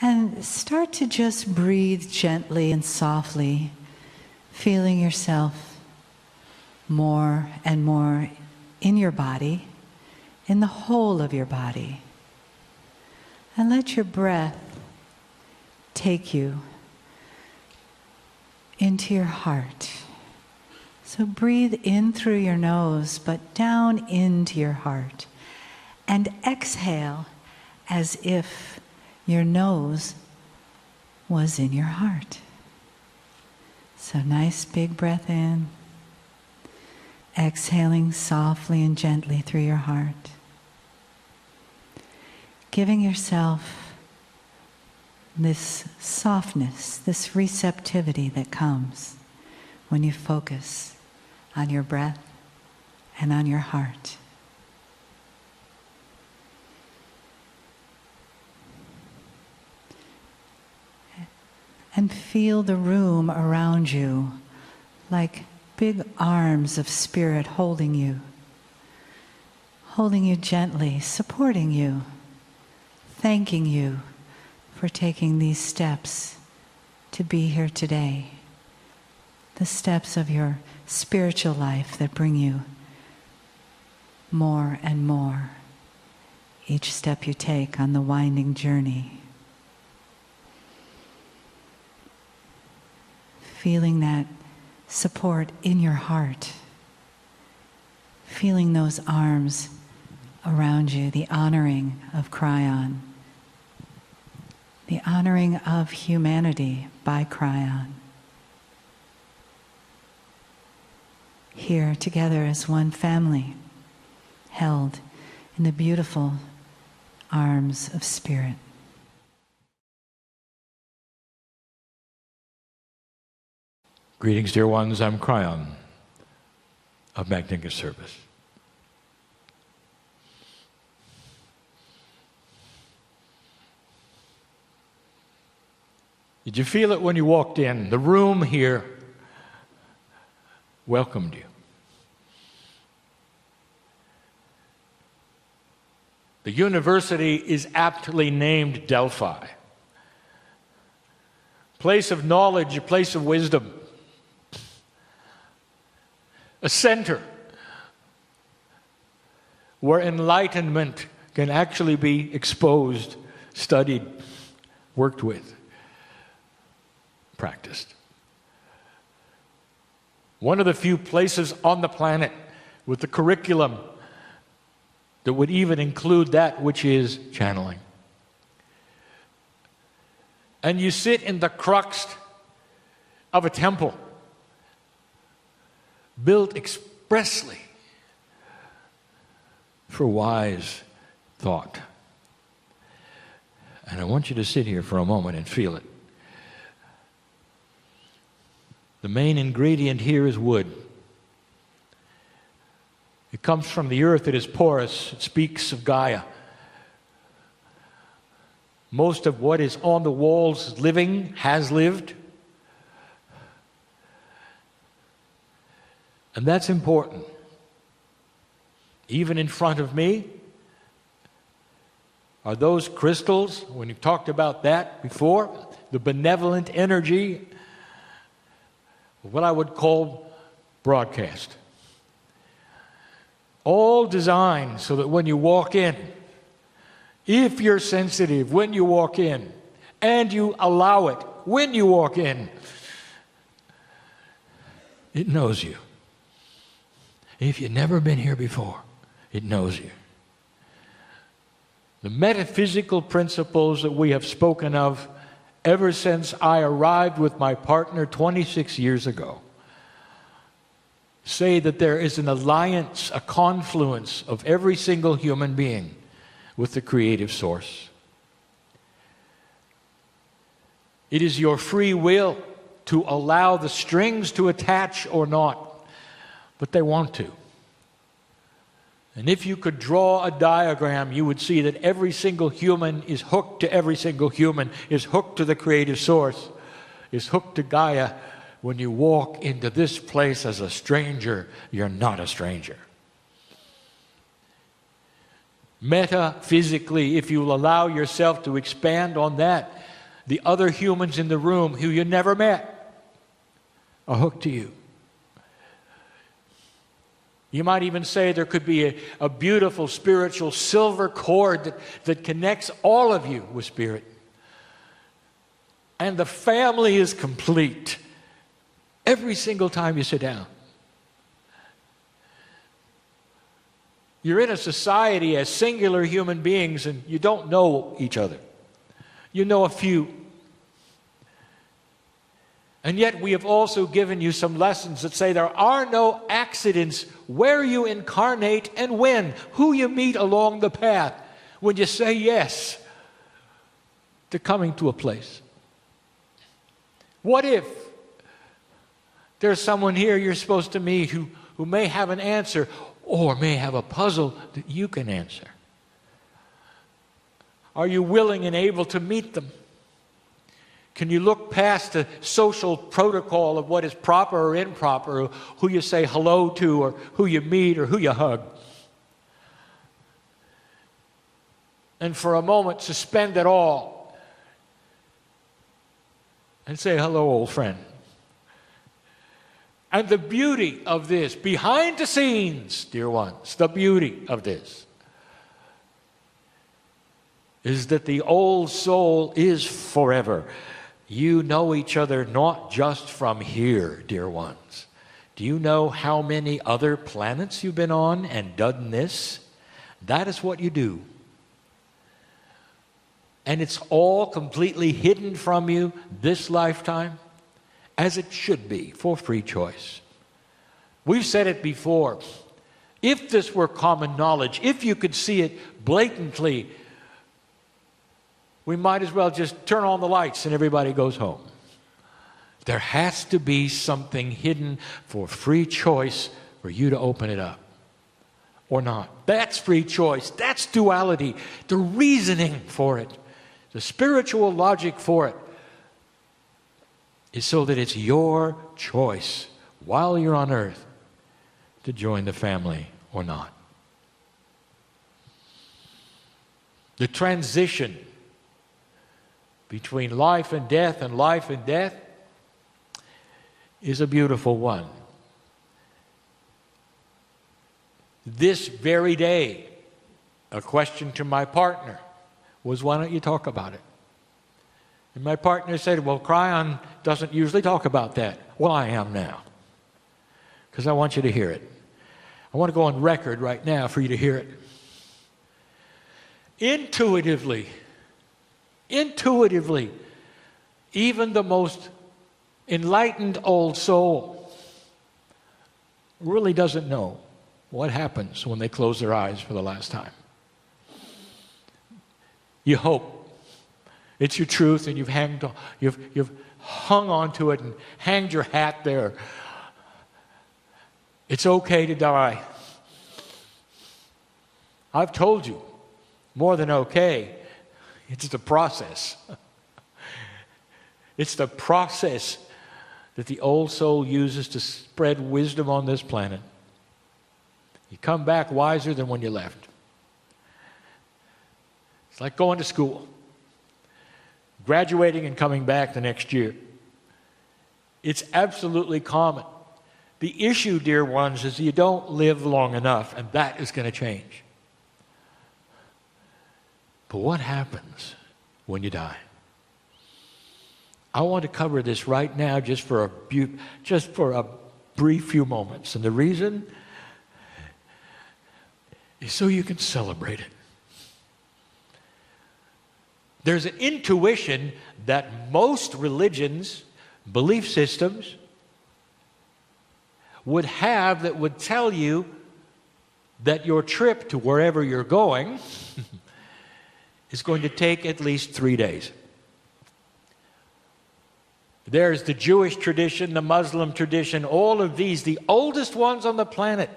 And start to just breathe gently and softly, feeling yourself more and more in your body, in the whole of your body. And let your breath take you into your heart. So breathe in through your nose, but down into your heart. And exhale as if your nose was in your heart. So nice big breath in. Exhaling softly and gently through your heart. Giving yourself this softness, this receptivity that comes when you focus on your breath and on your heart. And feel the room around you like big arms of spirit holding you gently, supporting you, thanking you for taking these steps to be here today. The steps of your spiritual life that bring you more and more each step you take on the winding journey. Feeling that support in your heart. Feeling those arms around you, the honoring of Kryon. The honoring of humanity by Kryon. Here together as one family, held in the beautiful arms of spirit. Greetings, dear ones. I'm Kryon of Magnificent Service. Did you feel it when you walked in? The room here welcomed you. The university is aptly named Delphi. Place of knowledge, a place of wisdom. A center where enlightenment can actually be exposed, studied, worked with, practiced. One of the few places on the planet with the curriculum that would even include that which is channeling. And you sit in the crux of a temple built expressly for wise thought. And I want you to sit here for a moment and feel it. The main ingredient here is wood. It comes from the earth. It is porous. It speaks of Gaia. Most of what is on the walls is living, has lived. And that's important. Even in front of me are those crystals, when you've talked about that before, the benevolent energy, what I would call broadcast. All designed so that when you walk in, if you're sensitive when you walk in, and you allow it when you walk in, it knows you. If you've never been here before, it knows you. The metaphysical principles that we have spoken of ever since I arrived with my partner 26 years ago say that there is an alliance, a confluence of every single human being with the creative source. It is your free will to allow the strings to attach or not. But they want to. And if you could draw a diagram, you would see that every single human is hooked to every single human, is hooked to the creative source, is hooked to Gaia. When you walk into this place as a stranger, you're not a stranger. Metaphysically, if you'll allow yourself to expand on that, the other humans in the room who you never met are hooked to you. You might even say there could be a beautiful spiritual silver cord that connects all of you with Spirit. And the family is complete every single time you sit down. You're in a society as singular human beings and you don't know each other. You know a few. And yet we have also given you some lessons that say there are no accidents where you incarnate and when, who you meet along the path when you say yes to coming to a place. What if there's someone here you're supposed to meet who may have an answer or may have a puzzle that you can answer? Are you willing and able to meet them? Can you look past the social protocol of what is proper or improper, or who you say hello to, or who you meet, or who you hug? And for a moment, suspend it all and say, hello, old friend. And the beauty of this, behind the scenes, dear ones, the beauty of this is that the old soul is forever. You know each other not just from here, dear ones. Do you know how many other planets you've been on and done this? That is what you do. And it's all completely hidden from you this lifetime, as it should be, for free choice. We've said it before. If this were common knowledge, if you could see it blatantly, we might as well just turn on the lights and everybody goes home. There has to be something hidden for free choice for you to open it up or not. That's free choice. That's duality. The reasoning for it, the spiritual logic for it, is so that it's your choice while you're on earth to join the family or not. The transition between life and death is a beautiful one. This very day, a question to my partner was, why don't you talk about it? And my partner said, well, Kryon doesn't usually talk about that. Well, I am now, because I want you to hear it. I want to go on record right now for you to hear it. Intuitively, even the most enlightened old soul really doesn't know what happens when they close their eyes for the last time. You hope it's your truth and you've hung on to it and hanged your hat there. It's okay to die. I've told you, more than okay, it's the process. It's the process that the old soul uses to spread wisdom on this planet. You come back wiser than when you left. It's like going to school, graduating and coming back the next year. It's absolutely common. The issue, dear ones, is you don't live long enough, and that is going to change. But what happens when you die? I want to cover this right now just for a brief few moments. And the reason is so you can celebrate it. There's an intuition that most religions, belief systems, would have that would tell you that your trip to wherever you're going is going to take at least 3 days. There's the Jewish tradition, the Muslim tradition, all of these, the oldest ones on the planet.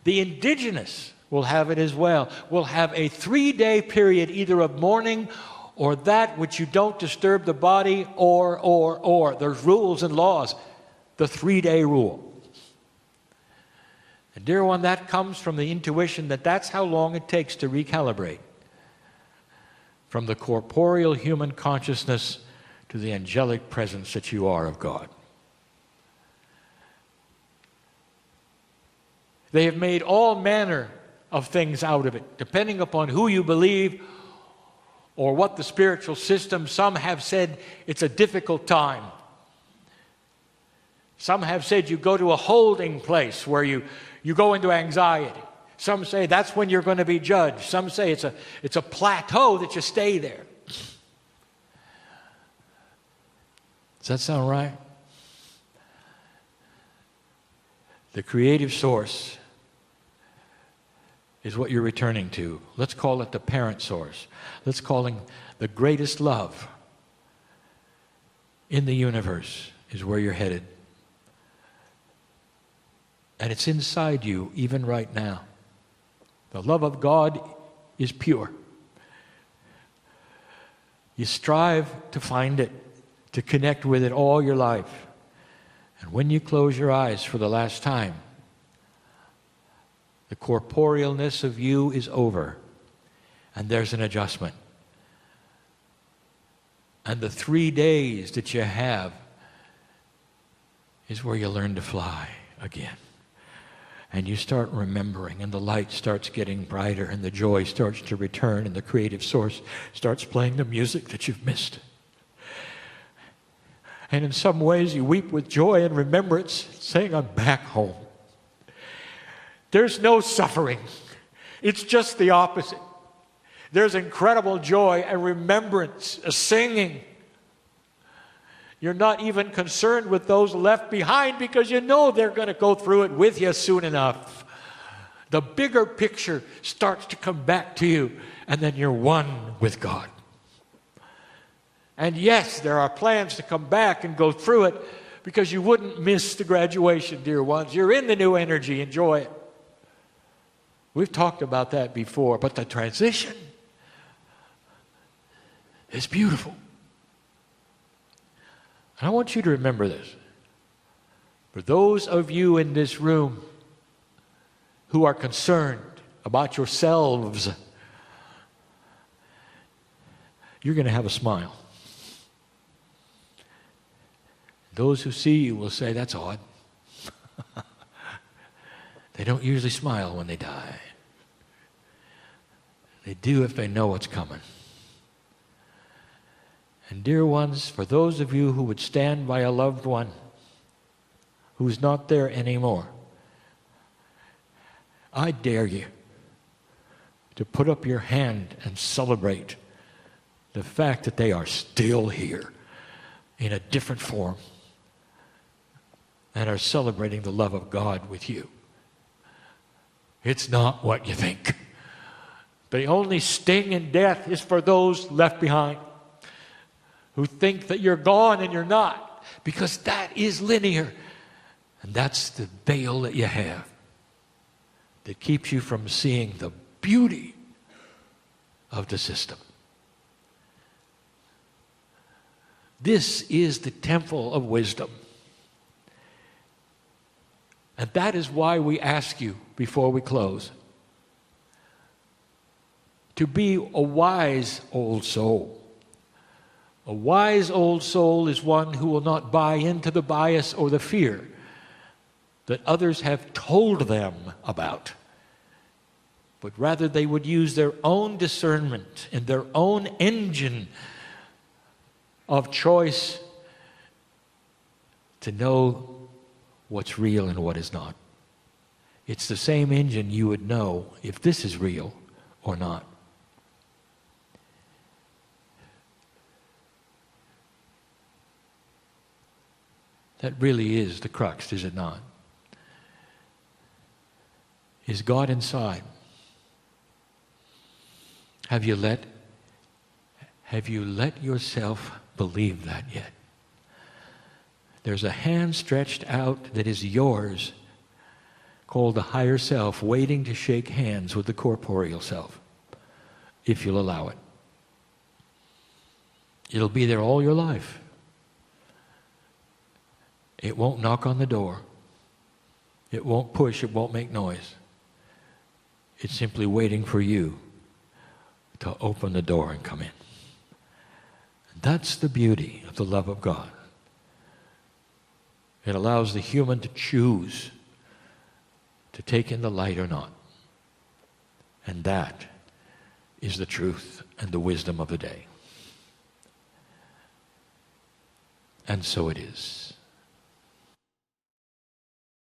The indigenous will have it as well. Will have a 3-day period either of mourning or that which you don't disturb the body or. There's rules and laws. The 3-day rule. And dear one, that comes from the intuition that that's how long it takes to recalibrate from the corporeal human consciousness to the angelic presence that you are of God. They have made all manner of things out of it, depending upon who you believe or what the spiritual system. Some have said it's a difficult time. Some have said you go to a holding place where you go into anxiety. Some say that's when you're going to be judged. Some say it's a plateau that you stay there. Does that sound right? The creative source is what you're returning to. Let's call it the parent source. Let's call it the greatest love in the universe is where you're headed. And it's inside you even right now. The love of God is pure. You strive to find it, to connect with it all your life. And when you close your eyes for the last time, the corporealness of you is over, and there's an adjustment. And the 3 days that you have is where you learn to fly again. And you start remembering, and the light starts getting brighter, and the joy starts to return, and the creative source starts playing the music that you've missed. And in some ways you weep with joy and remembrance, saying, I'm back home. There's no suffering. It's just the opposite. There's incredible joy and remembrance, a singing. You're not even concerned with those left behind because you know they're going to go through it with you soon enough. The bigger picture starts to come back to you, and then you're one with God. And yes, there are plans to come back and go through it because you wouldn't miss the graduation, dear ones. You're in the new energy. Enjoy it. We've talked about that before, but the transition is beautiful. And I want you to remember this. For those of you in this room who are concerned about yourselves, you're going to have a smile. Those who see you will say, that's odd. They don't usually smile when they die. They do if they know what's coming. And dear ones, for those of you who would stand by a loved one who's not there anymore, I dare you to put up your hand and celebrate the fact that they are still here in a different form and are celebrating the love of God with you. It's not what you think. The only sting in death is for those left behind who think that you're gone and you're not, because that is linear. And that's the veil that you have that keeps you from seeing the beauty of the system. This is the temple of wisdom. And that is why we ask you before we close to be a wise old soul. A wise old soul is one who will not buy into the bias or the fear that others have told them about, but rather they would use their own discernment and their own engine of choice to know what's real and what is not. It's the same engine you would know if this is real or not. That really is the crux, is it not? Is God inside? Have you let yourself believe that yet? There's a hand stretched out that is yours, called the higher self, waiting to shake hands with the corporeal self, if you'll allow it. It'll be there all your life. It won't knock on the door. It won't push, it won't make noise. It's simply waiting for you to open the door and come in. That's the beauty of the love of God. It allows the human to choose to take in the light or not. And that is the truth and the wisdom of the day. And so it is.